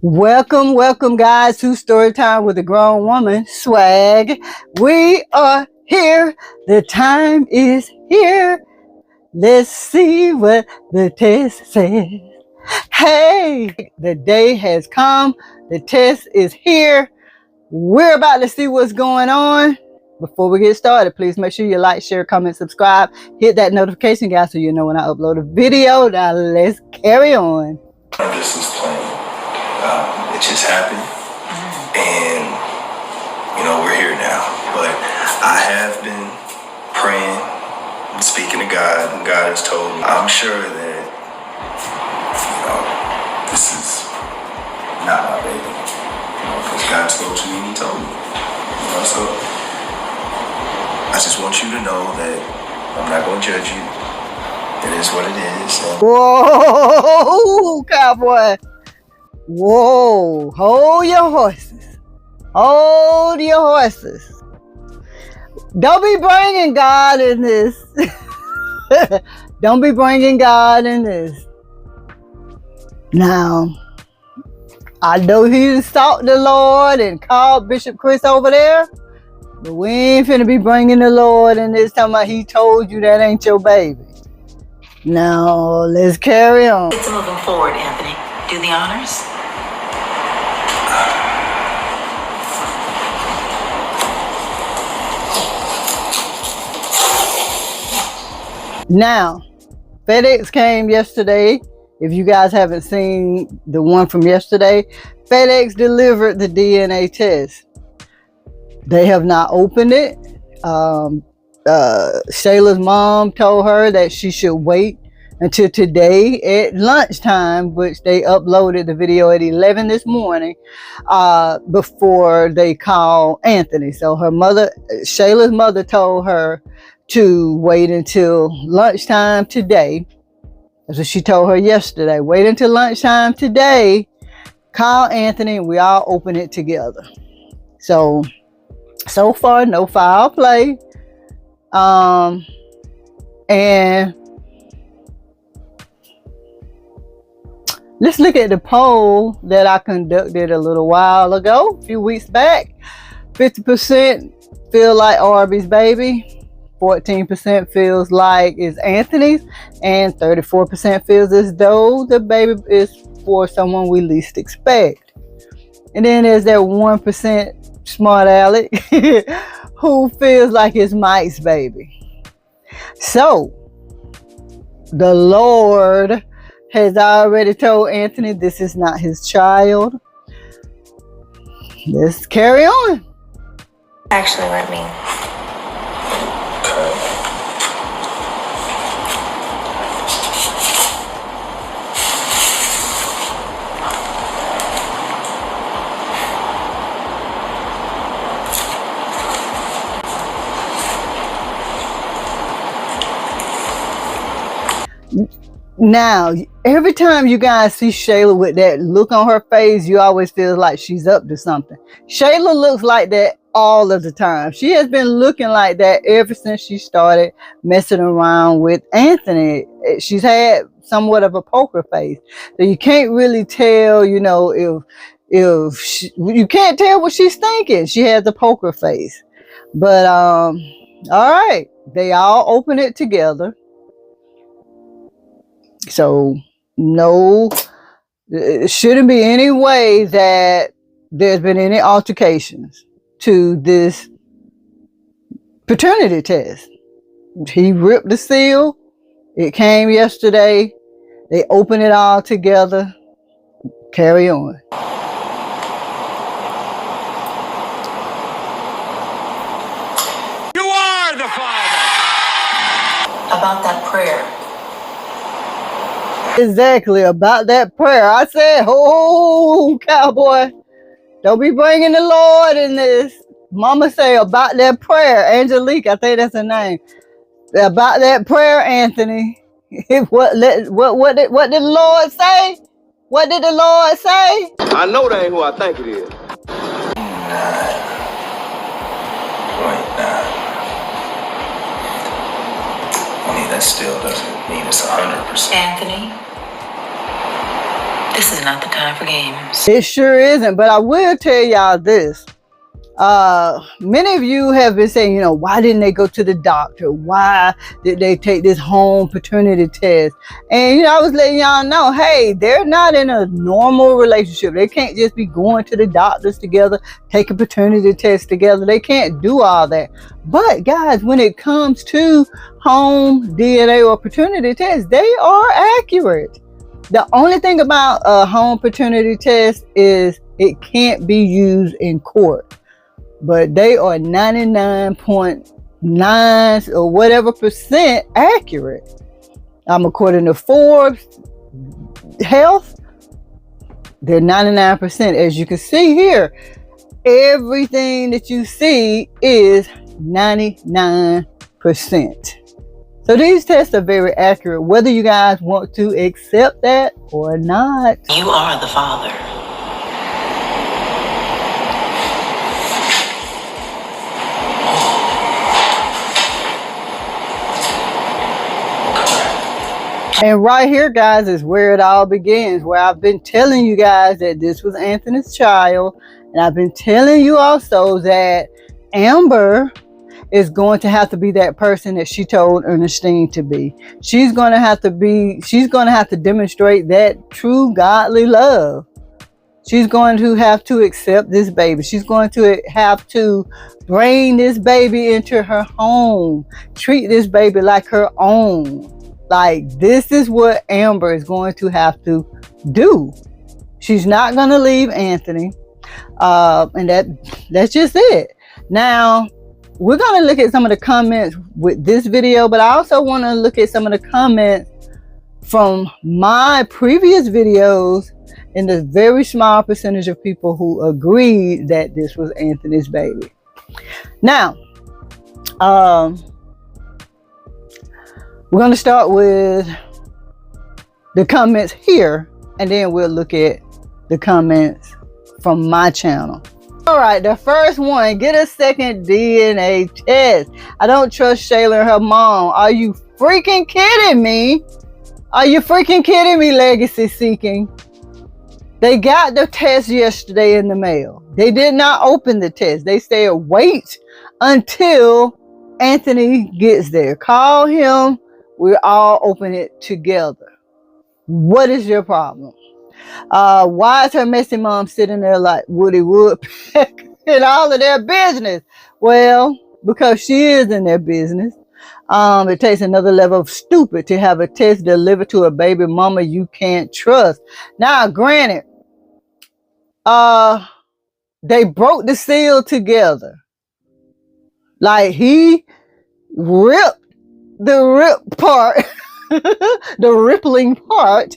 Welcome, welcome, guys, to Story Time with a Grown Woman. Swag. We are here. The time is here. Let's see what the test says. Hey, the day has come. The test is here. We're about to see what's going on. Before we get started, please make sure you like, share, comment, subscribe. Hit that notification, guys, so you know when I upload a video. Now, let's carry on. This is playing. It just happened, and we're here now. But I have been praying and speaking to God, and God has told me. I'm sure that this is not my baby, because God spoke to me and He told me. So I just want you to know that I'm not going to judge you. It is what it is. Whoa, cowboy. Whoa, hold your horses. Hold your horses. Don't be bringing God in this. Don't be bringing God in this. Now, I know he sought the Lord and called Bishop Chris over there, but we ain't finna be bringing the Lord in this, talking about he told you that ain't your baby. Now, let's carry on. It's moving forward, Anthony. Do the honors. Now, FedEx came yesterday. If you guys haven't seen the one from yesterday, FedEx delivered the DNA test. They have not opened it. Shayla's mom told her that she should wait until today at lunchtime, which they uploaded the video at 11 this morning, before they call Anthony. So her mother, Shayla's mother, told her to wait until lunchtime today. That's what she told her yesterday. Wait until lunchtime today, call Anthony, and we all open it together. So far, no foul play. And let's look at the poll that I conducted a little while ago, a few weeks back. 50% feel like Arby's baby. 14% feels like it's Anthony's, and 34% feels as though the baby is for someone we least expect. And then there's that 1% smart aleck who feels like it's Mike's baby. So the Lord has already told Anthony this is not his child. Let's carry on. Actually, let me. Now, every time you guys see Shayla with that look on her face, you always feel like she's up to something. Shayla looks like that all of the time. She has been looking like that ever since she started messing around with Anthony. She's had somewhat of a poker face. So you can't really tell, if you can't tell what she's thinking. She has a poker face. But, all right. They all open it together. So, no, it shouldn't be any way that there's been any altercations to this paternity test. He ripped the seal. It came yesterday. They opened it all together. Carry on. You are the Father. About that prayer. Exactly, about that prayer. I said, oh, cowboy, don't be bringing the Lord in this. Mama say about that prayer. Angelique, I think that's her name. About that prayer, Anthony. What did the Lord say? What did the Lord say? I know that ain't who I think it is. 9.9. I mean, that still doesn't mean it's 100%. Anthony, This is not the time for games. It sure isn't, but I will tell y'all this. Many of you have been saying, you know, why didn't they go to the doctor? Why did they take this home paternity test? And, you know, I was letting y'all know, hey, they're not in a normal relationship. They can't just be going to the doctors together, taking paternity tests together. They can't do all that. But guys, when it comes to home DNA or paternity tests, they are accurate. The only thing about a home paternity test is it can't be used in court. But they are 99.9 or whatever percent accurate. According to Forbes Health, they're 99%. As you can see here, everything that you see is 99%. So these tests are very accurate, whether you guys want to accept that or not. You are the father. And right here, guys, is where it all begins, where I've been telling you guys that this was Anthony's child. And I've been telling you also that Amber is going to have to be that person that she told Ernestine to be. She's going to have to demonstrate that true godly love. She's going to have to accept this baby. She's going to have to bring this baby into her home, treat this baby like her own. Like, this is what Amber is going to have to do. She's not going to leave Anthony. And that's just it. Now, we're going to look at some of the comments with this video, but I also want to look at some of the comments from my previous videos, and the very small percentage of people who agreed that this was Anthony's baby. Now, we're going to start with the comments here, and then we'll look at the comments from my channel. All right, the first one, get a second DNA test. I don't trust Shayla and her mom. Are you freaking kidding me? Are you freaking kidding me, legacy seeking? They got the test yesterday in the mail. They did not open the test. They said wait until Anthony gets there. Call him. We'll all open it together. What is your problem? Why is her messy mom sitting there like Woody Woodpecker in all of their business? Well, because she is in their business. It takes another level of stupid to have a test delivered to a baby mama you can't trust. Now, granted, they broke the seal together. Like, he ripped the rip part, the rippling part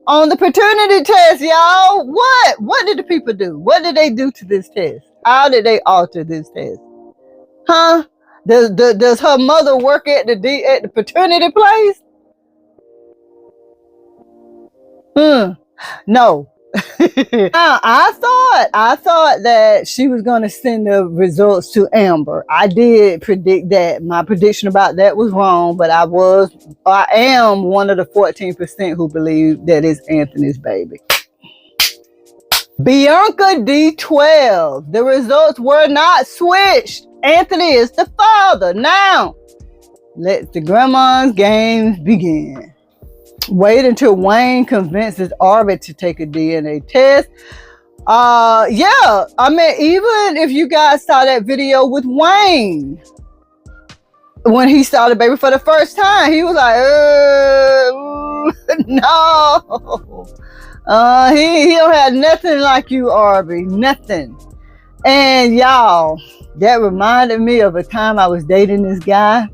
on the paternity test, y'all. What did the people do? What did they do to this test? How did they alter this test? Huh? Does her mother work at the paternity place? No. Now, I thought that she was going to send the results to Amber. I did predict that. My prediction about that was wrong, but I am one of the 14% who believe that it's Anthony's baby. Bianca D12. The results were not switched. Anthony is the father. Now, let the grandma's games begin. Wait until Wayne convinces Arby to take a DNA test. Yeah, I mean, even if you guys saw that video with Wayne, when he saw the baby for the first time, he was like, no. He don't have nothing like you, Arby. Nothing. And y'all, that reminded me of a time I was dating this guy.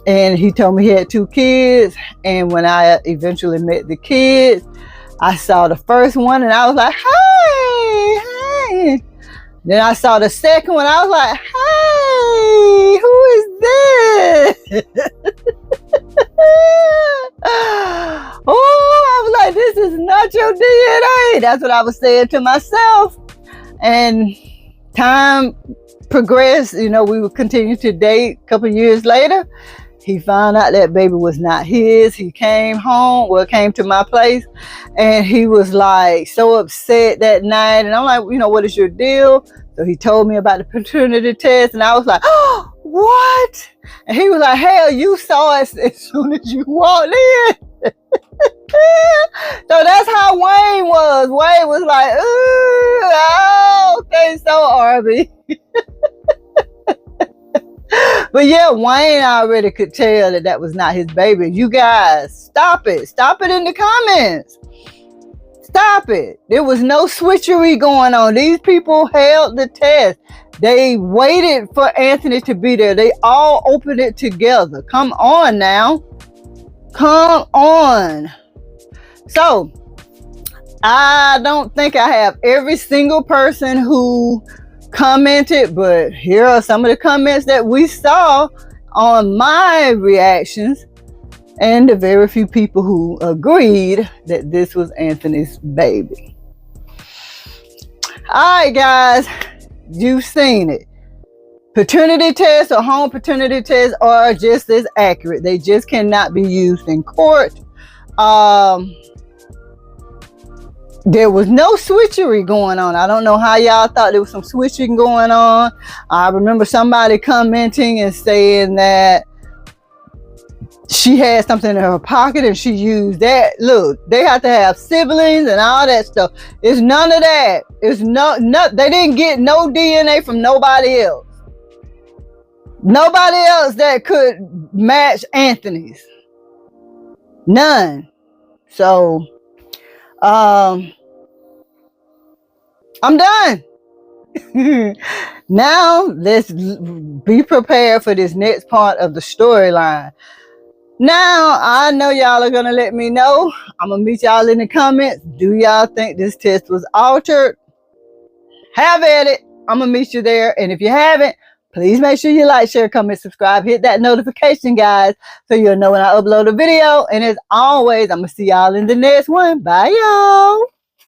And he told me he had 2 kids. And when I eventually met the kids, I saw the first one and I was like, hey. Then I saw the second one. I was like, hey, who is this? Oh, I was like, this is not your DNA. That's what I was saying to myself. And time progressed. You know, we would continue to date a couple years later. He found out that baby was not his. He came home, well, came to my place, and he was like so upset that night. And I'm like, you know, what is your deal? So he told me about the paternity test, and I was like, oh, what? And he was like, hell, you saw it as soon as you walked in. So that's how Wayne was. Wayne was like, ooh, oh, okay, so Arby. But yeah, Wayne already could tell that that was not his baby. You guys, stop it. Stop it in the comments. Stop it. There was no switchery going on. These people held the test. They waited for Anthony to be there. They all opened it together. Come on now. Come on. So, I don't think I have every single person who commented, but here are some of the comments that we saw on my reactions, and the very few people who agreed that this was Anthony's baby. Alright guys, you've seen it. Paternity tests or home paternity tests are just as accurate. They just cannot be used in court. There was no switchery going on. I don't know how y'all thought there was some switching going on. I remember somebody commenting and saying that she had something in her pocket and she used that. Look, they have to have siblings and all that stuff. It's none of that. It's no, they didn't get no DNA from nobody else. Nobody else that could match Anthony's. None. So, I'm done. Now, let's be prepared for this next part of the storyline. Now, I know y'all are going to let me know. I'm going to meet y'all in the comments. Do y'all think this test was altered? Have at it. I'm going to meet you there. And if you haven't, please make sure you like, share, comment, subscribe. Hit that notification, guys, so you'll know when I upload a video. And as always, I'm going to see y'all in the next one. Bye, y'all.